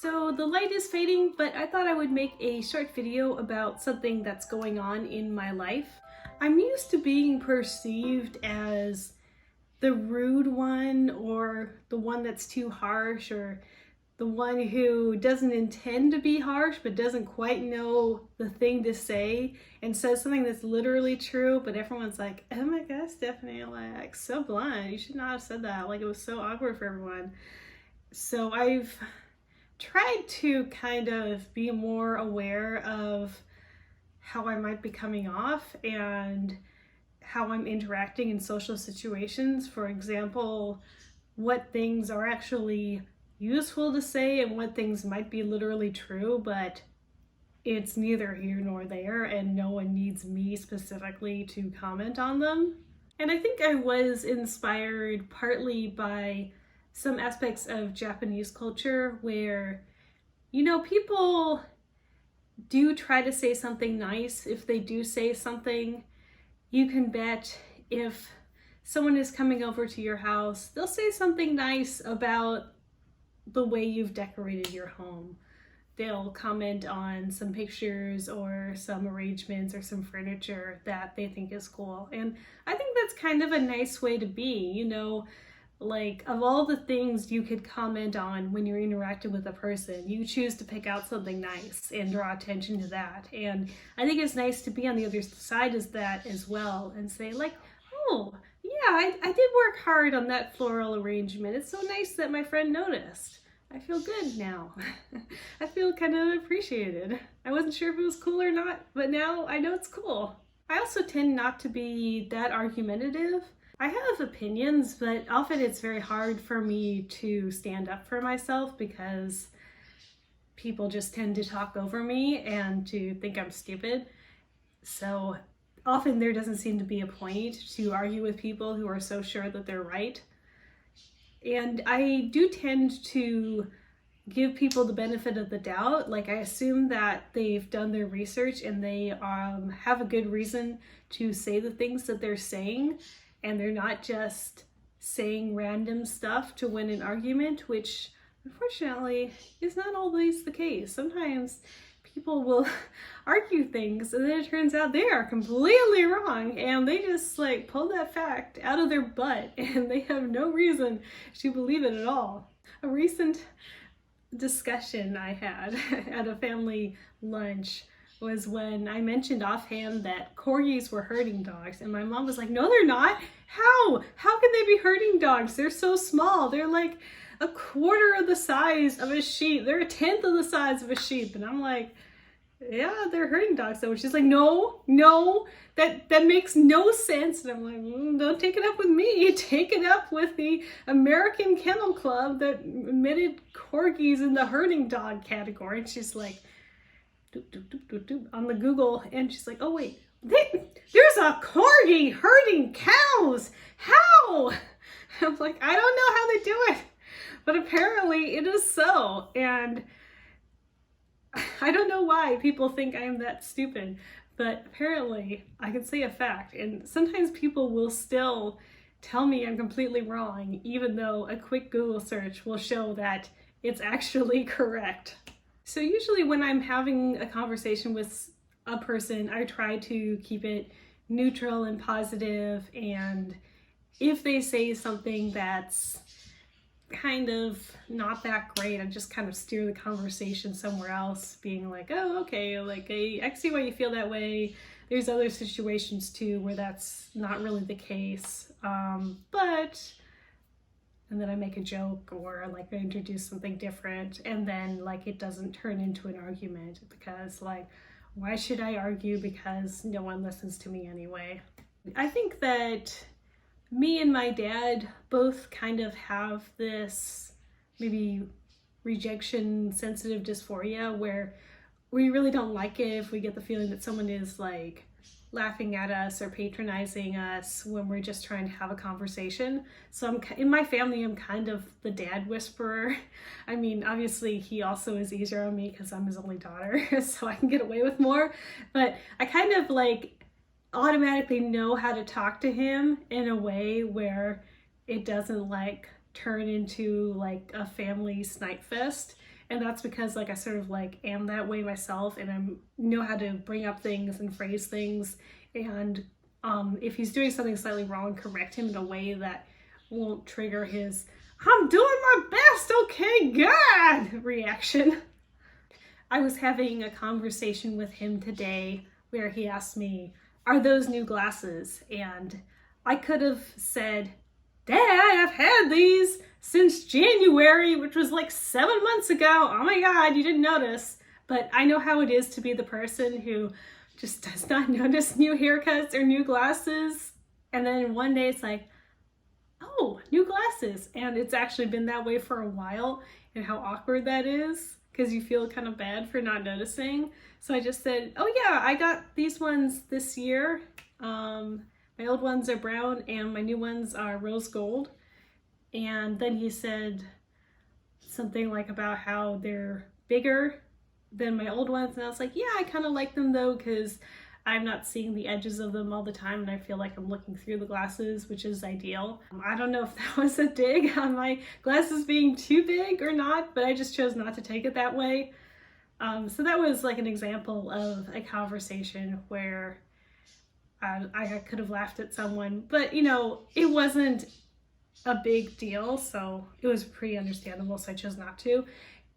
So the light is fading, but I thought I would make a short video about something that's going on in my life. I'm used to being perceived as the rude one, or the one that's too harsh, or the one who doesn't intend to be harsh but doesn't quite know the thing to say and says something that's literally true, but everyone's like, oh my gosh, Stephanie, like, so blunt, you should not have said that, like it was so awkward for everyone. So I've tried to kind of be more aware of how I might be coming off and how I'm interacting in social situations. For example, what things are actually useful to say and what things might be literally true, but it's neither here nor there and no one needs me specifically to comment on them. And I think I was inspired partly by some aspects of Japanese culture where, people do try to say something nice. If they do say something, you can bet if someone is coming over to your house, they'll say something nice about the way you've decorated your home. They'll comment on some pictures or some arrangements or some furniture that they think is cool. And I think that's kind of a nice way to be, like, of all the things you could comment on when you're interacting with a person, you choose to pick out something nice and draw attention to that. And I think it's nice to be on the other side of that as well and say, like, oh, yeah, I did work hard on that floral arrangement. It's so nice that my friend noticed. I feel good now. I feel kind of appreciated. I wasn't sure if it was cool or not, but now I know it's cool. I also tend not to be that argumentative. I have opinions, but often it's very hard for me to stand up for myself because people just tend to talk over me and to think I'm stupid. So often there doesn't seem to be a point to argue with people who are so sure that they're right. And I do tend to give people the benefit of the doubt. Like, I assume that they've done their research and they have a good reason to say the things that they're saying, and they're not just saying random stuff to win an argument, which unfortunately is not always the case. Sometimes people will argue things and then it turns out they are completely wrong and they just like pull that fact out of their butt and they have no reason to believe it at all. A recent discussion I had at a family lunch was when I mentioned offhand that corgis were herding dogs, and my mom was like, no, they're not. How can they be herding dogs? They're so small. They're like a quarter of the size of a sheep. They're a tenth of the size of a sheep. And I'm like, yeah, they're herding dogs though. And she's like, no, that makes no sense. And I'm like, don't take it up with me. Take it up with the American Kennel Club that admitted corgis in the herding dog category. And she's like, on the Google, and she's like, oh wait, there's a corgi herding cows. How? I'm like, I don't know how they do it, but apparently it is so. And I don't know why people think I am that stupid, but apparently I can say a fact, and sometimes people will still tell me I'm completely wrong, even though a quick Google search will show that it's actually correct. So usually when I'm having a conversation with a person, I try to keep it neutral and positive, and if they say something that's kind of not that great, I just kind of steer the conversation somewhere else, being like, oh, okay, like, I see why you feel that way. There's other situations too where that's not really the case, but... and then I make a joke or like I introduce something different, and then like it doesn't turn into an argument because, like, why should I argue because no one listens to me anyway? I think that me and my dad both kind of have this maybe rejection sensitive dysphoria where we really don't like it if we get the feeling that someone is like laughing at us or patronizing us when we're just trying to have a conversation. So in my family, I'm kind of the dad whisperer. I mean, obviously he also is easier on me because I'm his only daughter, so I can get away with more, but I kind of like automatically know how to talk to him in a way where it doesn't like turn into like a family snipe fest. And that's because like I sort of like am that way myself, and I know how to bring up things and phrase things, and if he's doing something slightly wrong, correct him in a way that won't trigger his "I'm doing my best, okay, God" reaction. I was having a conversation with him today where he asked me, "Are those new glasses?" And I could have said, "Dad, I've had these since January, which was like 7 months ago. Oh my God, you didn't notice." But I know how it is to be the person who just does not notice new haircuts or new glasses. And then one day it's like, oh, new glasses. And it's actually been that way for a while, and how awkward that is because you feel kind of bad for not noticing. So I just said, oh yeah, I got these ones this year. My old ones are brown and my new ones are rose gold. And then he said something like about how they're bigger than my old ones. And I was like, yeah, I kind of like them though, because I'm not seeing the edges of them all the time, and I feel like I'm looking through the glasses, which is ideal. I don't know if that was a dig on my glasses being too big or not, but I just chose not to take it that way. So that was like an example of a conversation where I could have laughed at someone, but you know, it wasn't a big deal, so it was pretty understandable, so I chose not to.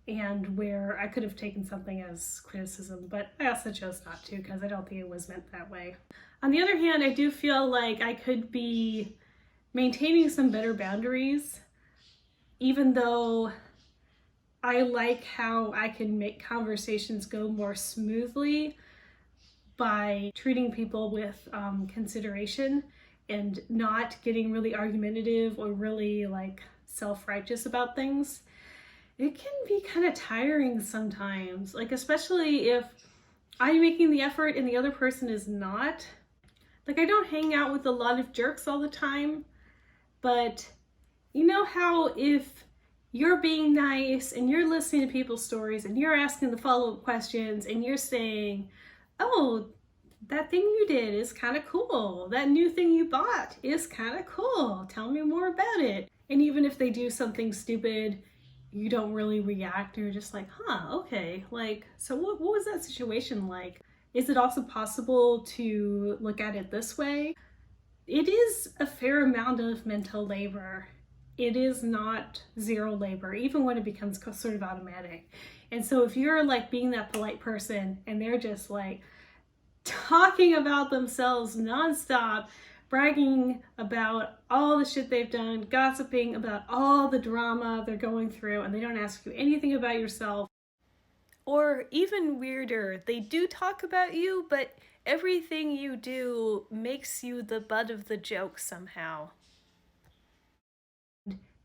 And where I could have taken something as criticism, but I also chose not to because I don't think it was meant that way. On the other hand, I do feel like I could be maintaining some better boundaries, even though I like how I can make conversations go more smoothly by treating people with consideration and not getting really argumentative or really like self-righteous about things. It can be kind of tiring sometimes, like especially if I'm making the effort and the other person is not. Like I don't hang out with a lot of jerks all the time, but you know how if you're being nice and you're listening to people's stories and you're asking the follow-up questions and you're saying, oh, that thing you did is kind of cool. That new thing you bought is kind of cool. Tell me more about it. And even if they do something stupid, you don't really react. You're just like, huh, okay. Like, so what was that situation like? Is it also possible to look at it this way? It is a fair amount of mental labor. It is not zero labor, even when it becomes sort of automatic. And so if you're like being that polite person and they're just like talking about themselves nonstop, bragging about all the shit they've done, gossiping about all the drama they're going through, and they don't ask you anything about yourself. Or even weirder, they do talk about you, but everything you do makes you the butt of the joke somehow.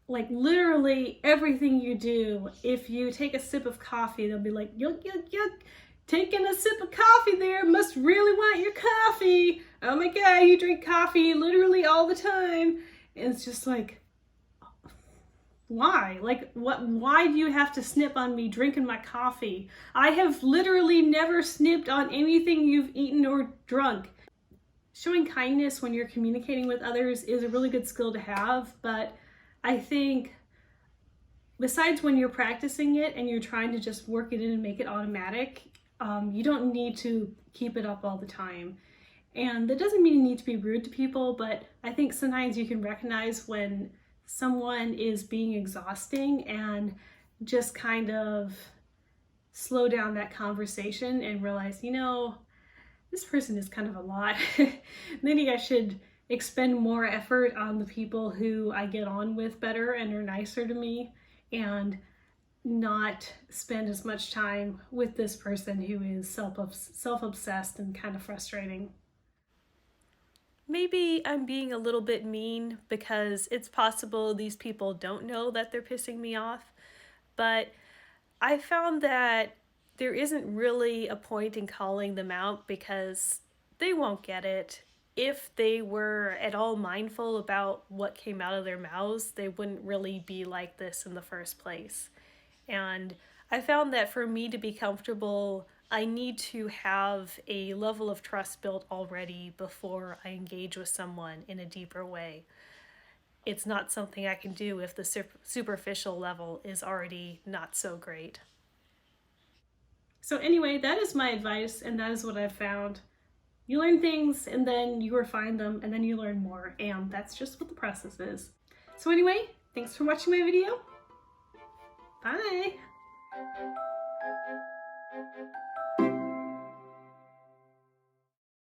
Like literally everything you do, if you take a sip of coffee, they'll be like, yuck, yuck, yuck. Taking a sip of coffee there, must really want your coffee. Oh my God, you drink coffee literally all the time. And it's just like, why? Like, why do you have to snip on me drinking my coffee? I have literally never snipped on anything you've eaten or drunk. Showing kindness when you're communicating with others is a really good skill to have, but I think besides when you're practicing it and you're trying to just work it in and make it automatic, you don't need to keep it up all the time. And that doesn't mean you need to be rude to people, but I think sometimes you can recognize when someone is being exhausting and just kind of slow down that conversation and realize, you know, this person is kind of a lot. Maybe I should expend more effort on the people who I get on with better and are nicer to me, and not spend as much time with this person who is self-obsessed and kind of frustrating. Maybe I'm being a little bit mean because it's possible these people don't know that they're pissing me off, but I found that there isn't really a point in calling them out because they won't get it. If they were at all mindful about what came out of their mouths, they wouldn't really be like this in the first place. And I found that for me to be comfortable, I need to have a level of trust built already before I engage with someone in a deeper way. It's not something I can do if the superficial level is already not so great. So anyway, that is my advice, and that is what I've found. You learn things, and then you refine them, and then you learn more, and that's just what the process is. So anyway, thanks for watching my video. Bye!